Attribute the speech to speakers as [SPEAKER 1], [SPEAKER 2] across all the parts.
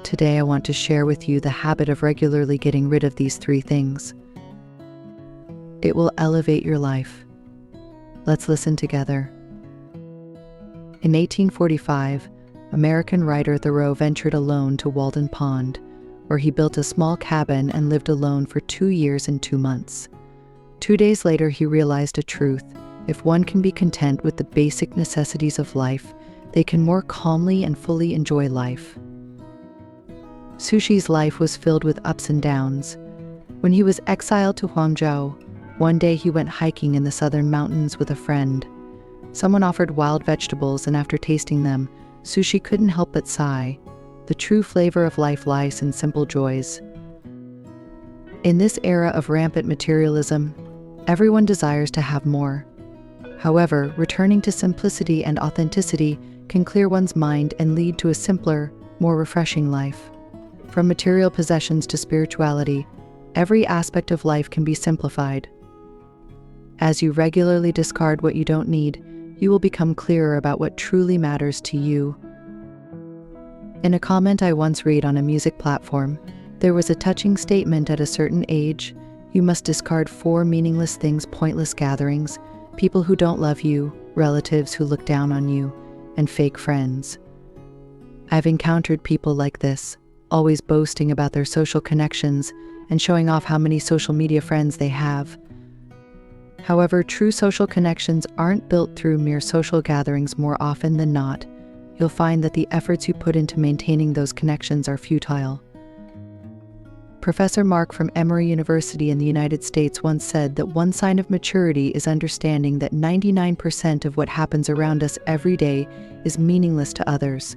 [SPEAKER 1] Today I want to share with you the habit of regularly getting rid of these three things. It will elevate your life. Let's listen together. In 1845, American writer Thoreau ventured alone to Walden Pond, where he built a small cabin and lived alone for 2 years and 2 months. 2 days later, he realized a truth. If one can be content with the basic necessities of life, they can more calmly and fully enjoy life. Sushi's life was filled with ups and downs. When he was exiled to Guangzhou, one day he went hiking in the southern mountains with a friend. Someone offered wild vegetables, and after tasting them, Sushi couldn't help but sigh. The true flavor of life lies in simple joys. In this era of rampant materialism, everyone desires to have more. However, returning to simplicity and authenticity can clear one's mind and lead to a simpler, more refreshing life. From material possessions to spirituality, every aspect of life can be simplified. As you regularly discard what you don't need, you will become clearer about what truly matters to you. In a comment I once read on a music platform, there was a touching statement: at a certain age, you must discard 4 meaningless things: pointless gatherings, people who don't love you, relatives who look down on you, and fake friends. I've encountered people like this, always boasting about their social connections and showing off how many social media friends they have. However, true social connections aren't built through mere social gatherings. More often than not, you'll find that the efforts you put into maintaining those connections are futile. Professor Mark from Emory University in the United States once said that one sign of maturity is understanding that 99% of what happens around us every day is meaningless to others.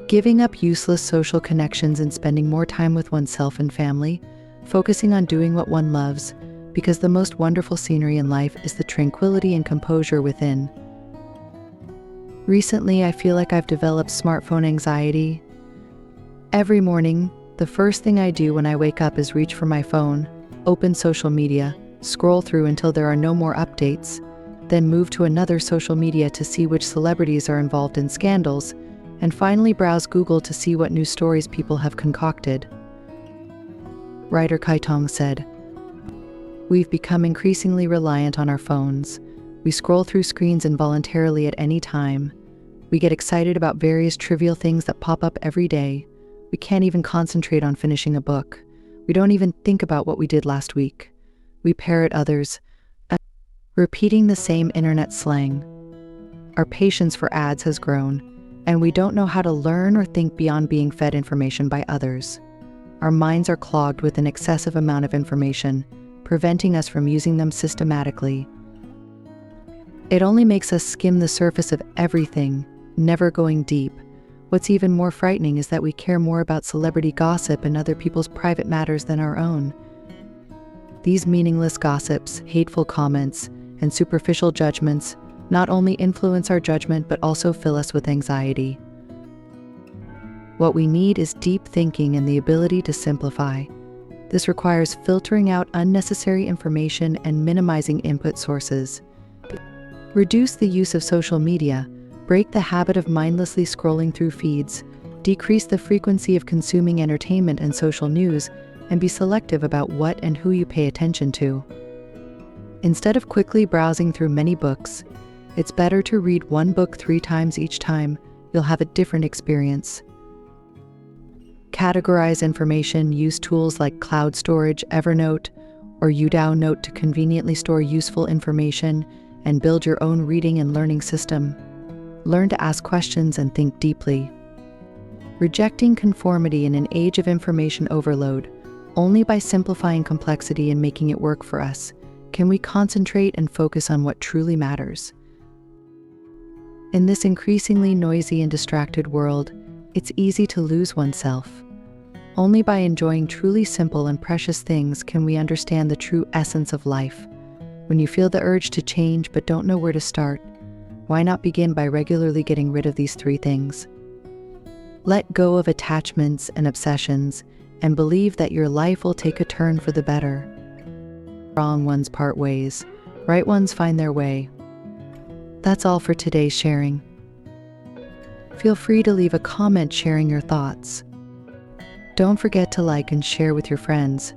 [SPEAKER 1] Giving up useless social connections and spending more time with oneself and family, focusing on doing what one loves, because the most wonderful scenery in life is the tranquility and composure within. Recently, I feel like I've developed smartphone anxiety. Every morning, the first thing I do when I wake up is reach for my phone, open social media, scroll through until there are no more updates, then move to another social media to see which celebrities are involved in scandals, and finally browse Google to see what new stories people have concocted. Writer Kai Tong said, "We've become increasingly reliant on our phones. We scroll through screens involuntarily at any time. We get excited about various trivial things that pop up every day. We can't even concentrate on finishing a book. We don't even think about what we did last week. We parrot others, repeating the same internet slang. Our patience for ads has grown, and we don't know how to learn or think beyond being fed information by others. Our minds are clogged with an excessive amount of information, preventing us from using them systematically. It only makes us skim the surface of everything, never going deep. What's even more frightening is that we care more about celebrity gossip and other people's private matters than our own. These meaningless gossips, hateful comments, and superficial judgments not only influence our judgment but also fill us with anxiety. What we need is deep thinking and the ability to simplify. This requires filtering out unnecessary information and minimizing input sources. Reduce the use of social media, break the habit of mindlessly scrolling through feeds, decrease the frequency of consuming entertainment and social news, and be selective about what and who you pay attention to. Instead of quickly browsing through many books, it's better to read one book 3 times. Each time, you'll have a different experience. Categorize information. Use tools like cloud storage, Evernote, or Udao Note to conveniently store useful information and build your own reading and learning system. Learn to ask questions and think deeply. Rejecting conformity in an age of information overload. Only by simplifying complexity and making it work for us can we concentrate and focus on what truly matters. In this increasingly noisy and distracted world, it's easy to lose oneself. Only by enjoying truly simple and precious things can we understand the true essence of life. When you feel the urge to change but don't know where to start, why not begin by regularly getting rid of these 3 things? Let go of attachments and obsessions and believe that your life will take a turn for the better. Wrong ones part ways, right ones find their way. That's all for today's sharing. Feel free to leave a comment sharing your thoughts. Don't forget to like and share with your friends.